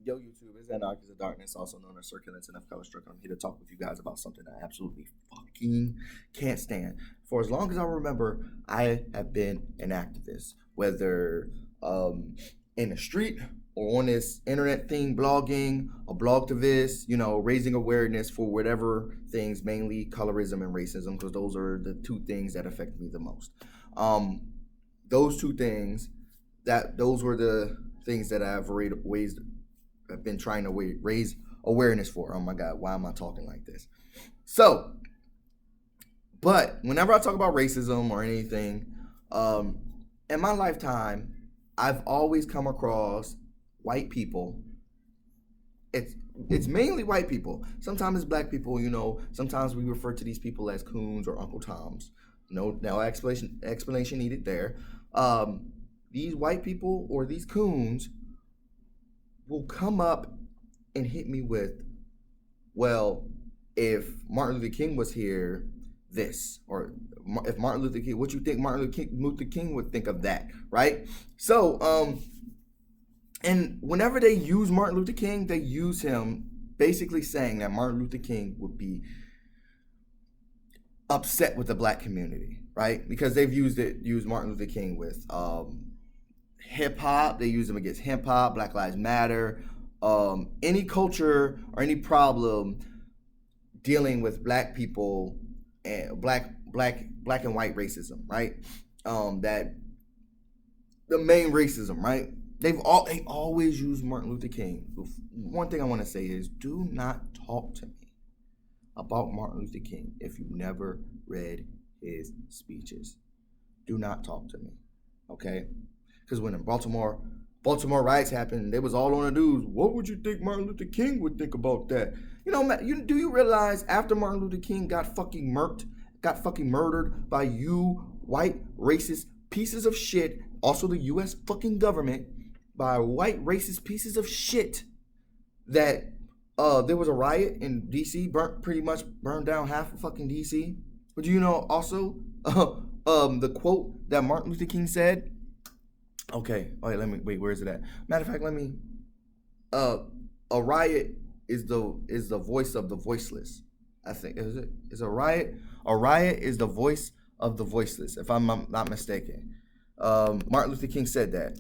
Yo, YouTube, it's Anarchist of Darkness, also known as Circulence and F Color Stricken. I'm here to talk with you guys about something I absolutely fucking can't stand. For as long as I remember, I have been an activist, whether in the street or on this internet thing, blogging, a blogtivist, raising awareness for whatever things, mainly colorism and racism, because those are the two things that affect me the most. Those two things, those were the things that I've been trying to raise awareness for. Oh my God, why am I talking like this? So, but whenever I talk about racism or anything, in my lifetime, I've always come across white people. It's mainly white people. Sometimes it's black people, sometimes we refer to these people as Kewns or Uncle Toms. No explanation needed there. These white people or these Kewns will come up and hit me with, well, if Martin Luther King was here, this, or if Martin Luther King, what you think Martin Luther King would think of that, right? So, and whenever they use Martin Luther King, they use him basically saying that Martin Luther King would be upset with the black community, right? Because they've used Martin Luther King with hip hop. They use him against hip hop, Black Lives Matter, any culture or any problem dealing with black people and black and white racism, right? That the main racism, right? They always use Martin Luther King. One thing I want to say is, do not talk to me about Martin Luther King if you never read his speeches. Do not talk to me, okay? Because when the Baltimore riots happened, they was all on the news. What would you think Martin Luther King would think about that? Do you realize after Martin Luther King got fucking murdered by you white racist pieces of shit, also the U.S. fucking government, by white racist pieces of shit, that there was a riot in D.C., pretty much burned down half of fucking D.C. But also the quote that Martin Luther King said? Okay, where is it at? Matter of fact, a riot is the voice of the voiceless. I think, is a riot is the voice of the voiceless, if I'm not mistaken. Martin Luther King said that.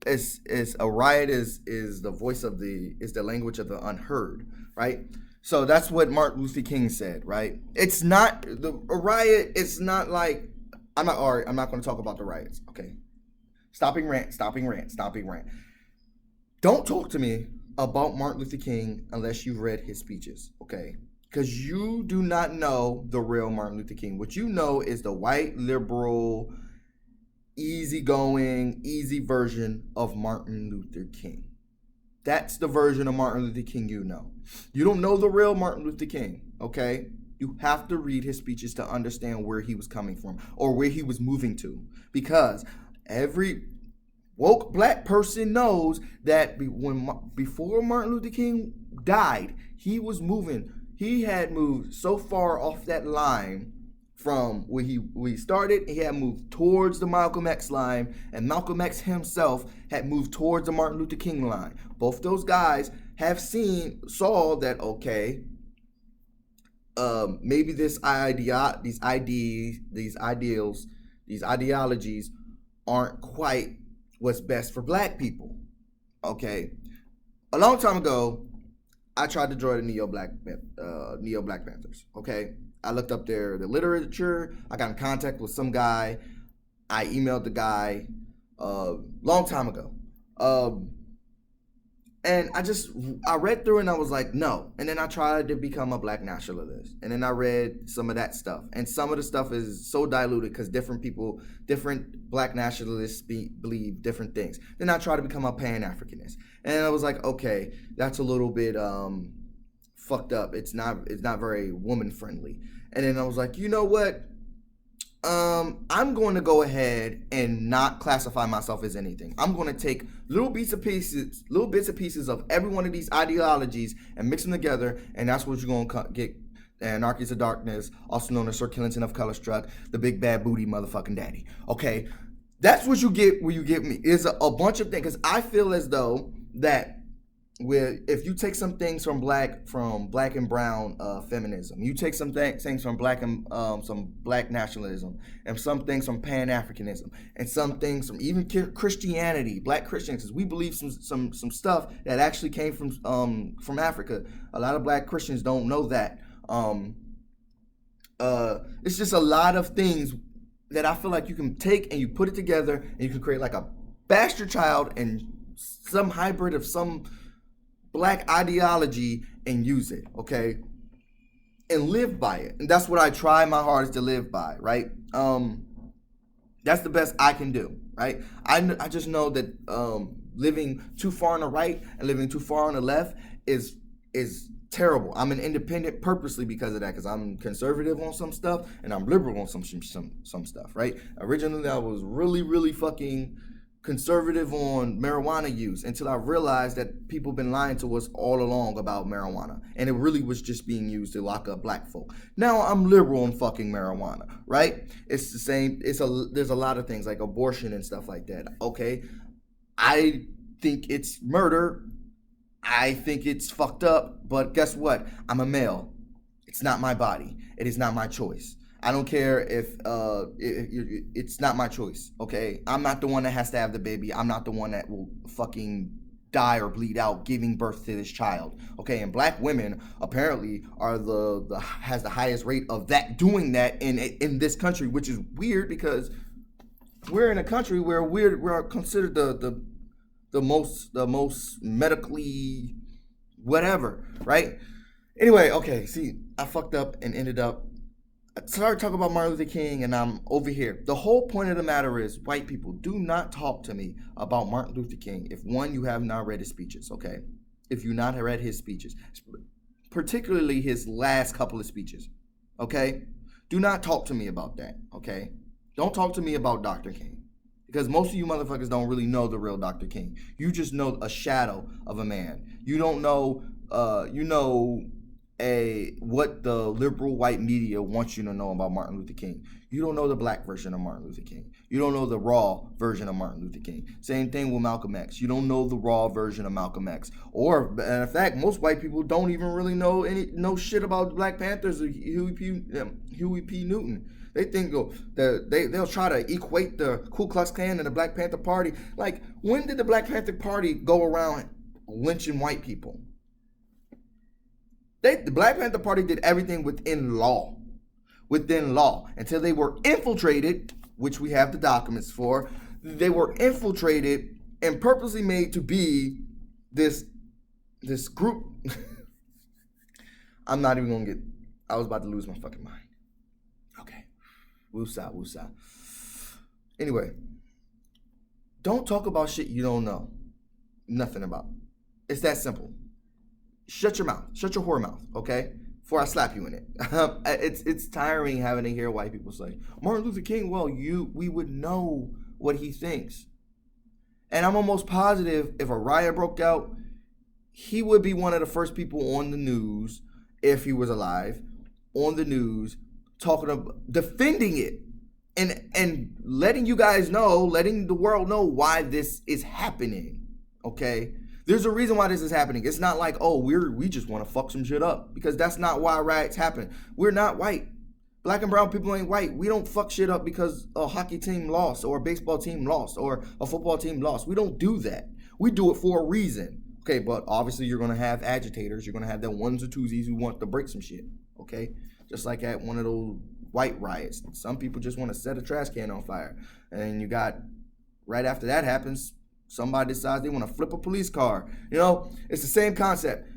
It's a riot is the voice of the language of the unheard, right? So that's what Martin Luther King said, right? It's not a riot. It's not like I'm not going to talk about the riots. Okay, stopping rant. Don't talk to me about Martin Luther King unless you've read his speeches, okay? Because you do not know the real Martin Luther King. What you know is the white liberal, easygoing, easy version of Martin Luther King. That's the version of Martin Luther King you know. You don't know the real Martin Luther King, okay? You have to read his speeches to understand where he was coming from or where he was moving to. Because every woke black person knows that before Martin Luther King died, he had moved so far off that line from where he started. He had moved towards the Malcolm X line, and Malcolm X himself had moved towards the Martin Luther King line. Both those guys saw that, okay, maybe these ideologies aren't quite what's best for black people. Okay, a long time ago, I tried to join the Neo-Black Panthers. Okay, I looked up the literature. I got in contact with some guy. I emailed the guy long time ago. And I read through and I was like, no. And then I tried to become a black nationalist. And then I read some of that stuff. And some of the stuff is so diluted because different black nationalists believe different things. Then I tried to become a Pan-Africanist. And I was like, okay, that's a little bit fucked up. It's not very woman friendly. And then I was like, you know what? I'm going to go ahead and not classify myself as anything. I'm going to take little bits of pieces of every one of these ideologies and mix them together, and that's what you're going to get. Anarchies of Darkness, also known as Sir Killington of Colorstruck, the big bad booty motherfucking daddy. Okay, that's what you get when you get me. Is a bunch of things, because I feel as though that if you take some things from black and brown feminism, you take some things from black and some black nationalism, and some things from Pan-Africanism, and some things from even Christianity, black Christians, because we believe some stuff that actually came from Africa. A lot of black Christians don't know that. It's just a lot of things that I feel like you can take and you put it together and you can create like a bastard child and some hybrid of some black ideology and use it, okay? And live by it. And that's what I try my hardest to live by, right? That's the best I can do, right? I just know that living too far on the right and living too far on the left is terrible. I'm an independent purposely because of that, because I'm conservative on some stuff and I'm liberal on some stuff, right? Originally, I was really fucking conservative on marijuana use until I realized that people been lying to us all along about marijuana, and it really was just being used to lock up black folk. Now I'm liberal on fucking marijuana, right? It's the same. There's a lot of things like abortion and stuff like that. Okay, I think it's murder. I think it's fucked up, but guess what? I'm a male. It's not my body. It is not my choice. I don't care if it's not my choice, okay? I'm not the one that has to have the baby. I'm not the one that will fucking die or bleed out giving birth to this child, okay? And black women apparently are has the highest rate of doing that in this country, which is weird because we're in a country where we're considered the most medically whatever, right? Anyway, okay, see, I fucked up and ended up started talking about Martin Luther King, and I'm over here. The whole point of the matter is, white people, do not talk to me about Martin Luther King if, one, you have not read his speeches, okay? If you not read his speeches, particularly his last couple of speeches, okay? Do not talk to me about that, okay? Don't talk to me about Dr. King, because most of you motherfuckers don't really know the real Dr. King. You just know a shadow of a man. You don't know, what the liberal white media wants you to know about Martin Luther King. You don't know the black version of Martin Luther King. You don't know the raw version of Martin Luther King. Same thing with Malcolm X. You don't know the raw version of Malcolm X. Or, in fact, most white people don't even really know shit about the Black Panthers or Huey P. Newton. They think they'll try to equate the Ku Klux Klan and the Black Panther Party. Like, when did the Black Panther Party go around lynching white people? The Black Panther Party did everything within law, until they were infiltrated, which we have the documents for. They were infiltrated and purposely made to be this group. I'm not even gonna I was about to lose my fucking mind. Okay, woosah. Anyway, don't talk about shit you don't know nothing about. It's that simple. Shut your mouth. Shut your whore mouth, okay? Before I slap you in it. It's tiring having to hear white people say, Martin Luther King, well, we would know what he thinks. And I'm almost positive if a riot broke out, he would be one of the first people on the news, if he was alive, on the news, defending it. And letting you guys know, letting the world know why this is happening, okay? There's a reason why this is happening. It's not like, oh, we just want to fuck some shit up, because that's not why riots happen. We're not white. Black and brown people ain't white. We don't fuck shit up because a hockey team lost or a baseball team lost or a football team lost. We don't do that. We do it for a reason. Okay, but obviously you're going to have agitators. You're going to have the ones or twosies who want to break some shit, okay? Just like at one of those white riots. Some people just want to set a trash can on fire. And you got, right after that happens, somebody decides they want to flip a police car. You know, it's the same concept,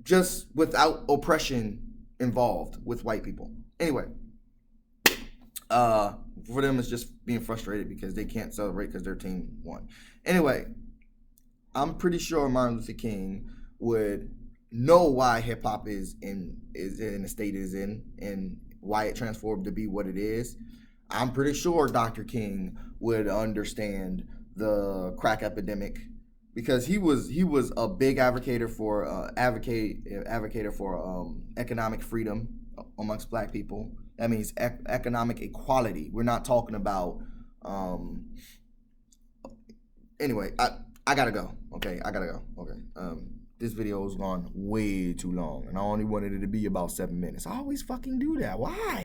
just without oppression involved with white people. Anyway, for them, it's just being frustrated because they can't celebrate because their team won. Anyway, I'm pretty sure Martin Luther King would know why hip hop is in the state it is in and why it transformed to be what it is. I'm pretty sure Dr. King would understand the crack epidemic because he was a big advocator for advocator for economic freedom amongst black people. That means economic equality. We're not talking about anyway, I gotta go. Okay, I gotta go. Okay. This video has gone way too long, and I only wanted it to be about 7 minutes. I always fucking do that. Why?